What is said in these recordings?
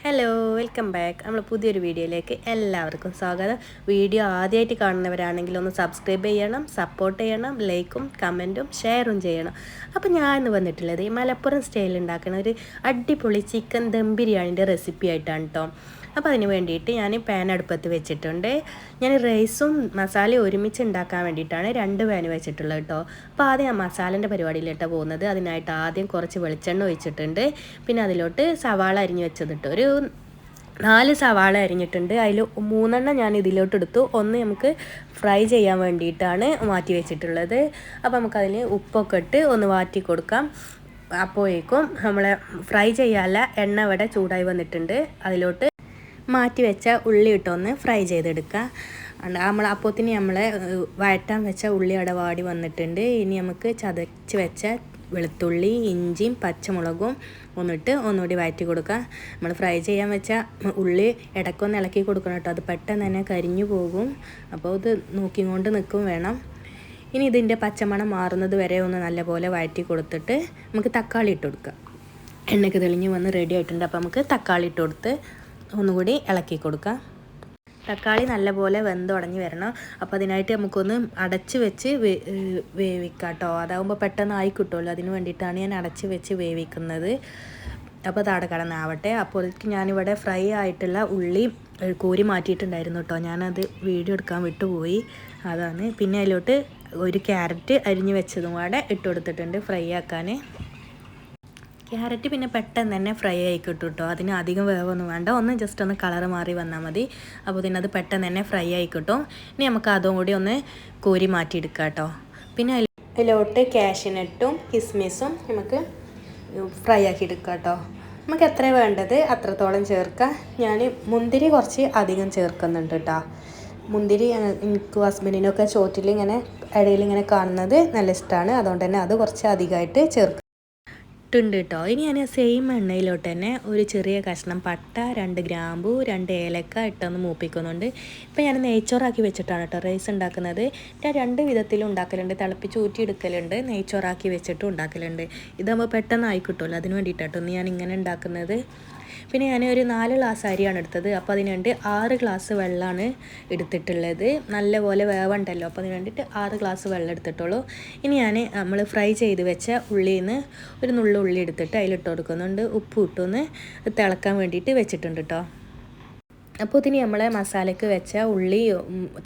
Hello welcome back. നമ്മൾ പുതിയൊരു വീഡിയോയിലേക്ക് എല്ലാവർക്കും സ്വാഗതം. വീഡിയോ ആദ്യമായിട്ട് കാണുന്നവരാണെങ്കിൽ ഒന്ന് സബ്സ്ക്രൈബ് ചെയ്യണം, സപ്പോർട്ട് ചെയ്യണം, ലൈക്കും കമൻറ്റും ഷെയറും ചെയ്യണം. അപ്പോൾ ഞാൻ ഇന്ന് വന്നിട്ടുള്ളത് ഈ മലപ്പുറം സ്റ്റൈലിൽ ഉണ്ടാക്കുന്ന ഒരു അടിപൊളി ചിക്കൻ ദം ബിരിയാണിൻ്റെ റെസിപ്പി ആയിട്ടാണ് കേട്ടോ. അപ്പോൾ അതിന് വേണ്ടിയിട്ട് ഞാൻ പാൻ അടുപ്പത്ത് വെച്ചിട്ടുണ്ട്. ഞാൻ റൈസും മസാലയും ഒരുമിച്ച് ഉണ്ടാക്കാൻ വേണ്ടിയിട്ടാണ് 2 പാൻ വെച്ചിട്ടുള്ളത് കേട്ടോ. അപ്പോൾ ആദ്യം ഞാൻ മസാലേൻ്റെ പരിപാടിയിലിട്ടാണ് പോകുന്നത്. അതിനായിട്ട് ആദ്യം കുറച്ച് വെളിച്ചെണ്ണ ഒഴിച്ചിട്ടുണ്ട്. പിന്നെ അതിലോട്ട് സവാള അരിഞ്ഞ് വെച്ചത് ഇട്ടു. ഒരു 4 സവാള അരിഞ്ഞിട്ടുണ്ട്. അതിൽ 3 ഞാൻ ഇതിലോട്ട് എടുത്തു. ഒന്ന് നമുക്ക് ഫ്രൈ ചെയ്യാൻ വേണ്ടിയിട്ടാണ് മാറ്റി വെച്ചിട്ടുള്ളത്. അപ്പോൾ നമുക്കതിൽ ഉപ്പൊക്കെ ഇട്ട് ഒന്ന് വാറ്റി കൊടുക്കാം. അപ്പോഴേക്കും നമ്മളെ ഫ്രൈ ചെയ്യാനുള്ള എണ്ണ ഇവിടെ ചൂടായി വന്നിട്ടുണ്ട്. അതിലോട്ട് മാറ്റി വെച്ച ഉള്ളി ഇട്ടൊന്ന് ഫ്രൈ ചെയ്തെടുക്കുക. അപ്പോഴത്തേന് നമ്മൾ വഴറ്റാൻ വെച്ച ഉള്ളി അവിടെ വാടി വന്നിട്ടുണ്ട്. ഇനി നമുക്ക് ചതച്ച് വെച്ച വെളുത്തുള്ളി, ഇഞ്ചിയും പച്ചമുളകും ഒന്നുകൂടി വഴറ്റി കൊടുക്കുക. നമ്മൾ ഫ്രൈ ചെയ്യാൻ വെച്ച ഉള്ളി ഇടയ്ക്കൊന്ന് ഇളക്കി കൊടുക്കണം കേട്ടോ. അത് പെട്ടെന്ന് തന്നെ കരിഞ്ഞു പോകും. അപ്പോൾ ഇത് നോക്കിക്കൊണ്ട് നിൽക്കും വേണം. ഇനി ഇതിൻ്റെ പച്ചമണം മാറുന്നത് വരെ ഒന്ന് നല്ലപോലെ വഴറ്റി കൊടുത്തിട്ട് നമുക്ക് തക്കാളി ഇട്ട് കൊടുക്കുക. എണ്ണയ്ക്ക് തെളിഞ്ഞ് വന്ന് റെഡി ആയിട്ടുണ്ട്. അപ്പോൾ നമുക്ക് തക്കാളി ഇട്ട് കൊടുത്ത് ഒന്നുകൂടി ഇളക്കി കൊടുക്കുക. തക്കാളി നല്ലപോലെ വെന്തുടഞ്ഞ് വരണം. അപ്പോൾ അതിനായിട്ട് നമുക്കൊന്ന് അടച്ച് വെച്ച് വേവിക്കാം കേട്ടോ. അതാകുമ്പോൾ പെട്ടെന്ന് ആയി കിട്ടുമല്ലോ. അതിന് വേണ്ടിയിട്ടാണ് ഞാൻ അടച്ച് വെച്ച് വേവിക്കുന്നത്. അപ്പോൾ അത് അവിടെ കിടന്നാവട്ടെ. അപ്പോൾ ഞാനിവിടെ ഫ്രൈ ആയിട്ടുള്ള ഉള്ളി കോരി മാറ്റിയിട്ടുണ്ടായിരുന്നു കേട്ടോ. ഞാനത് വീഡിയോ എടുക്കാൻ വിട്ടുപോയി. അതാണ്. പിന്നെ അതിലോട്ട് ഒരു ക്യാരറ്റ് അരിഞ്ഞ് വെച്ചതും കൂടെ ഇട്ട് കൊടുത്തിട്ടുണ്ട് ഫ്രൈ ആക്കാൻ. ക്യാരറ്റ് പിന്നെ പെട്ടെന്ന് തന്നെ ഫ്രൈ ആയി കിട്ടും കേട്ടോ. അതിന് അധികം വേവൊന്നും വേണ്ട. ഒന്ന് ജസ്റ്റ് ഒന്ന് കളറ് മാറി വന്നാൽ മതി. അപ്പോൾ പിന്നെ അത് പെട്ടെന്ന് തന്നെ ഫ്രൈ ആയി കിട്ടും. ഇനി നമുക്ക് അതും കൂടി ഒന്ന് കോരി മാറ്റിയെടുക്കാം കേട്ടോ. പിന്നെ അതിലോട്ട് കാഷ്യൂനട്ടും കിസ്മിസും നമുക്ക് ഫ്രൈ ആക്കി എടുക്കാം കേട്ടോ. നമുക്ക് എത്ര വേണ്ടത് അത്രത്തോളം ചേർക്കാം. ഞാൻ മുന്തിരി കുറച്ച് അധികം ചേർക്കുന്നുണ്ട് കേട്ടോ. മുന്തിരി എനിക്ക് ഹസ്ബൻഡിനൊക്കെ ചോറ്റിൽ ഇങ്ങനെ ഇടയിൽ ഇങ്ങനെ കാണുന്നത് നല്ല ഇഷ്ടമാണ്. അതുകൊണ്ട് തന്നെ അത് കുറച്ച് അധികമായിട്ട് ചേർക്കും ണ്ട് കേട്ടോ. ഇനി ഞാൻ സെയിം എണ്ണയിലോട്ട് തന്നെ ഒരു ചെറിയ കഷ്ണം പട്ട, 2 ഗ്രാമ്പു, 2 ഏലക്ക ഇട്ടൊന്ന് മൂപ്പിക്കുന്നുണ്ട്. ഇപ്പം ഞാൻ നെയ്ച്ചോറാക്കി വെച്ചിട്ടാണ് കേട്ടോ റൈസ് ഉണ്ടാക്കുന്നത്. ഞാൻ 2 വിധത്തിലും ഉണ്ടാക്കലുണ്ട്. തിളപ്പിച്ച് ഊറ്റിയെടുക്കലുണ്ട്, നെയ്ച്ചോറാക്കി വെച്ചിട്ടും ഉണ്ടാക്കലുണ്ട്. ഇതാകുമ്പോൾ പെട്ടെന്ന് ആയി കിട്ടുമല്ലോ. അതിന് വേണ്ടിയിട്ടാട്ടോ ഞാൻ ഇങ്ങനെ ഉണ്ടാക്കുന്നത്. പിന്നെ ഞാൻ ഒരു 4 ഗ്ലാസ് അരിയാണ് എടുത്തത്. അപ്പോൾ അതിന് വേണ്ടി 6 ഗ്ലാസ് വെള്ളമാണ് എടുത്തിട്ടുള്ളത്. നല്ലപോലെ വേവണ്ടല്ലോ. അപ്പോൾ അതിന് വേണ്ടിയിട്ട് 6 ഗ്ലാസ് വെള്ളം എടുത്തിട്ടുള്ളൂ. ഇനി നമ്മൾ ഫ്രൈ ചെയ്ത് വെച്ച ഉള്ളിയിൽ നിന്ന് ഒരു നുള്ളു ഉള്ളി എടുത്തിട്ട് അതിലിട്ട് കൊടുക്കുന്നുണ്ട്. ഉപ്പ് ഇട്ടൊന്ന് തിളക്കാൻ വേണ്ടിയിട്ട് വെച്ചിട്ടുണ്ട് കേട്ടോ. അപ്പോൾ ഇതിന് നമ്മളെ മസാലയ്ക്ക് വെച്ച ഉള്ളി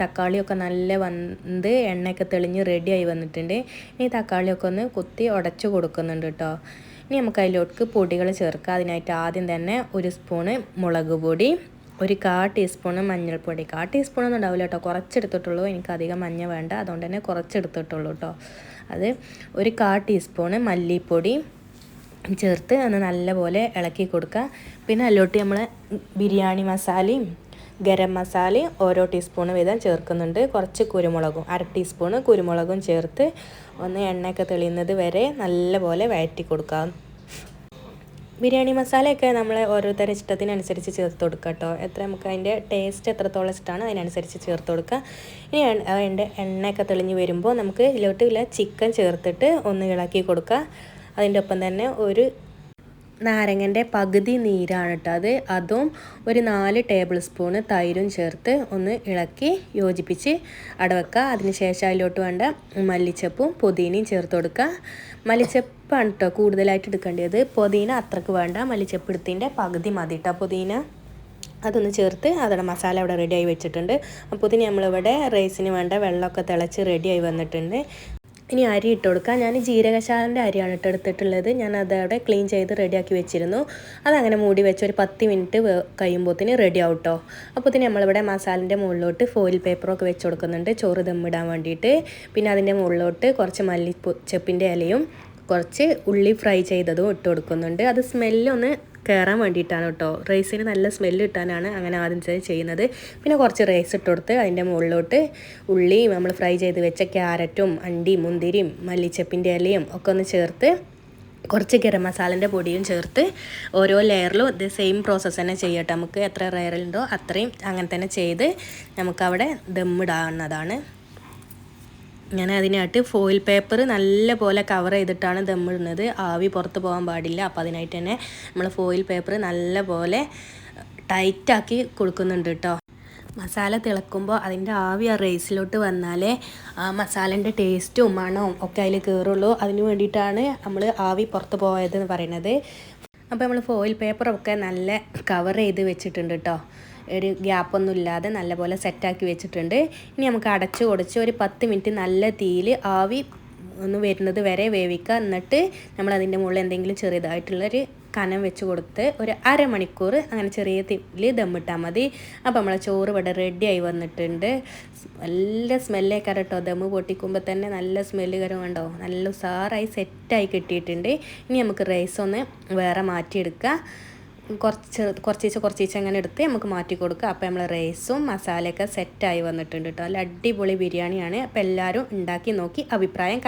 തക്കാളിയൊക്കെ നല്ല വന്ന് എണ്ണയൊക്കെ തെളിഞ്ഞ് റെഡിയായി വന്നിട്ടുണ്ട്. ഇനി തക്കാളിയൊക്കെ ഒന്ന് കുത്തി ഉടച്ചു കൊടുക്കുന്നുണ്ട് കേട്ടോ. ഇനി നമുക്ക് അതിലോട്ട് പൊടികൾ ചേർക്കാം. അതിനായിട്ട് ആദ്യം തന്നെ 1 സ്പൂണ് മുളക് പൊടി, 1/4 ടീസ്പൂണ് മഞ്ഞൾപ്പൊടി. 1/4 ടീസ്പൂണൊന്നും ഉണ്ടാവില്ല കേട്ടോ, കുറച്ചെടുത്തിട്ടുള്ളൂ. എനിക്ക് അധികം മഞ്ഞ വേണ്ട, അതുകൊണ്ട് തന്നെ കുറച്ചെടുത്തിട്ടുള്ളൂ കേട്ടോ. അത് 1/4 ടീസ്പൂണ് മല്ലിപ്പൊടി ചേർത്ത് ഒന്ന് നല്ലപോലെ ഇളക്കി കൊടുക്കുക. പിന്നെ അതിലോട്ട് നമ്മൾ ബിരിയാണി മസാലയും ഗരം മസാലയും ഓരോ ടീസ്പൂണ് വീതം ചേർക്കുന്നുണ്ട്. കുറച്ച് കുരുമുളകും 1/2 ടീസ്പൂണ് കുരുമുളകും ചേർത്ത് ഒന്ന് എണ്ണയൊക്കെ തെളിയുന്നത് വരെ നല്ലപോലെ വഴറ്റി കൊടുക്കാം. ബിരിയാണി മസാലയൊക്കെ നമ്മൾ ഓരോരുത്തരുടെ ഇഷ്ടത്തിനനുസരിച്ച് ചേർത്ത് കൊടുക്കുക കേട്ടോ. നമുക്ക് അതിൻ്റെ ടേസ്റ്റ് എത്രത്തോളം ഇഷ്ടമാണ് അതിനനുസരിച്ച് ചേർത്ത് കൊടുക്കുക. ഇനി അതിൻ്റെ എണ്ണയൊക്കെ തെളിഞ്ഞ് വരുമ്പോൾ നമുക്ക് ഇതിലോട്ട് ചിക്കൻ ചേർത്തിട്ട് ഒന്ന് ഇളക്കി കൊടുക്കുക. അതിൻ്റെ ഒപ്പം തന്നെ ഒരു നാരങ്ങൻ്റെ പകുതി നീരാണ് കേട്ടോ അതും ഒരു 4 ടേബിൾ സ്പൂണ് തൈരും ചേർത്ത് ഒന്ന് ഇളക്കി യോജിപ്പിച്ച് അടവെക്കുക. അതിന് ശേഷം അതിലോട്ട് വേണ്ട മല്ലിച്ചപ്പും പുതിനയും ചേർത്ത് കൊടുക്കുക. മല്ലിച്ചപ്പാണ് കേട്ടോ കൂടുതലായിട്ട് എടുക്കേണ്ടത്. പുതിന അത്രക്ക് വേണ്ട. മല്ലിച്ചപ്പ് എടുത്തതിൻ്റെ പകുതി മതി കേട്ടോ പുതിന. അതൊന്ന് ചേർത്ത് അതോടെ മസാല അവിടെ റെഡിയായി വെച്ചിട്ടുണ്ട്. അപ്പോൾ ഇതിന് നമ്മളിവിടെ റൈസിന് വേണ്ട വെള്ളമൊക്കെ തിളച്ച് റെഡിയായി വന്നിട്ടുണ്ട്. ഇനി അരി ഇട്ട് കൊടുക്കാം. ഞാൻ ജീരകശാലൻ്റെ അരിയാണ് എടുത്തിട്ടുള്ളത്. ഞാൻ അതവിടെ ക്ലീൻ ചെയ്ത് റെഡിയാക്കി വെച്ചിരുന്നു. അതങ്ങനെ മൂടി വെച്ച് ഒരു 10 മിനിറ്റ് കഴിയുമ്പോഴത്തേന് റെഡി ആവും കേട്ടോ. അപ്പോൾ ഇതിന് നമ്മളിവിടെ മസാലൻ്റെ മുകളിലോട്ട് ഫോയിൽ പേപ്പറൊക്കെ വെച്ച് കൊടുക്കുന്നുണ്ട് ചോറ് ദമ്മിടാൻ വേണ്ടിയിട്ട്. പിന്നെ അതിൻ്റെ മുകളിലോട്ട് കുറച്ച് മല്ലിച്ചപ്പിൻ്റെ ഇലയും കുറച്ച് ഉള്ളി ഫ്രൈ ചെയ്തതും ഇട്ട് കൊടുക്കുന്നുണ്ട്. അത് സ്മെല്ലൊന്ന് കയറാൻ വേണ്ടിയിട്ടാണ് കേട്ടോ. റൈസിന് നല്ല സ്മെല്ല് കിട്ടാനാണ് അങ്ങനെ ആദ്യം ചെയ്യുന്നത്. പിന്നെ കുറച്ച് റൈസ് ഇട്ട് കൊടുത്ത് അതിൻ്റെ മുകളിലോട്ട് ഉള്ളിയും നമ്മൾ ഫ്രൈ ചെയ്ത് വെച്ച ക്യാരറ്റും അണ്ടിയും മുന്തിരിയും മല്ലിച്ചപ്പിൻ്റെ ഇലയും ഒക്കെ ഒന്ന് ചേർത്ത് കുറച്ച് ഗരം മസാലൻ്റെ പൊടിയും ചേർത്ത് ഓരോ ലെയറിലും ഇത് സെയിം പ്രോസസ്സ് തന്നെ ചെയ്യട്ടെ. നമുക്ക് എത്ര ലെയറിലുണ്ടോ അത്രയും അങ്ങനെ തന്നെ ചെയ്ത് നമുക്കവിടെ ദമ്മിടാവുന്നതാണ്. ഞാൻ അതിനായിട്ട് ഫോയിൽ പേപ്പർ നല്ല പോലെ കവർ ചെയ്തിട്ടാണ് ദമ്മിടുന്നത്. ആവി പുറത്ത് പോകാൻ പാടില്ല. അപ്പോൾ അതിനായിട്ട് തന്നെ നമ്മൾ ഫോയിൽ പേപ്പർ നല്ല പോലെ ടൈറ്റാക്കി കൊടുക്കുന്നുണ്ട് കേട്ടോ. മസാല തിളക്കുമ്പോൾ അതിൻ്റെ ആവി ആ റൈസിലോട്ട് വന്നാലേ ആ മസാലേൻ്റെ ടേസ്റ്റും മണവും ഒക്കെ അതിൽ കയറുള്ളൂ. അതിന് വേണ്ടിയിട്ടാണ് നമ്മൾ ആവി പുറത്ത് പോയതെന്ന് പറയുന്നത്. അപ്പോൾ നമ്മൾ ഫോയിൽ പേപ്പറൊക്കെ നല്ല കവർ ചെയ്ത് വെച്ചിട്ടുണ്ട് കേട്ടോ. ഒരു ഗ്യാപ്പൊന്നും ഇല്ലാതെ നല്ലപോലെ സെറ്റാക്കി വെച്ചിട്ടുണ്ട്. ഇനി നമുക്ക് അടച്ച് കൊടുത്ത് ഒരു 10 മിനിറ്റ് നല്ല തീയിൽ ആവി ഒന്ന് വരുന്നത് വരെ വേവിക്കുക. എന്നിട്ട് നമ്മൾ അതിൻ്റെ മുകളിൽ എന്തെങ്കിലും ചെറിയതായിട്ടുള്ളൊരു കനം വെച്ച് കൊടുത്ത് ഒരു അരമണിക്കൂർ അങ്ങനെ ചെറിയ തീയിൽ ദമ്മിട്ടാൽ മതി. അപ്പോൾ നമ്മളെ ചോറ് ഇവിടെ റെഡിയായി വന്നിട്ടുണ്ട്. നല്ല സ്മെല്ലൊക്കെ കേട്ടോ, ദമ്മ് പൊട്ടിക്കുമ്പോൾ തന്നെ നല്ല സ്മെല്ല് കരം കണ്ടോ, നല്ല ഉസാറായി സെറ്റായി കിട്ടിയിട്ടുണ്ട്. ഇനി നമുക്ക് റൈസ് ഒന്ന് വേറെ മാറ്റിയെടുക്കുക. കുറച്ചീച്ച അങ്ങനെ എടുത്ത് നമുക്ക് മാറ്റി കൊടുക്കുക. അപ്പോൾ നമ്മൾ റൈസും മസാലയൊക്കെ സെറ്റായി വന്നിട്ടുണ്ട് കേട്ടോ. നല്ല അടിപൊളി ബിരിയാണിയാണ്. അപ്പോൾ എല്ലാവരും ഉണ്ടാക്കി നോക്കി അഭിപ്രായം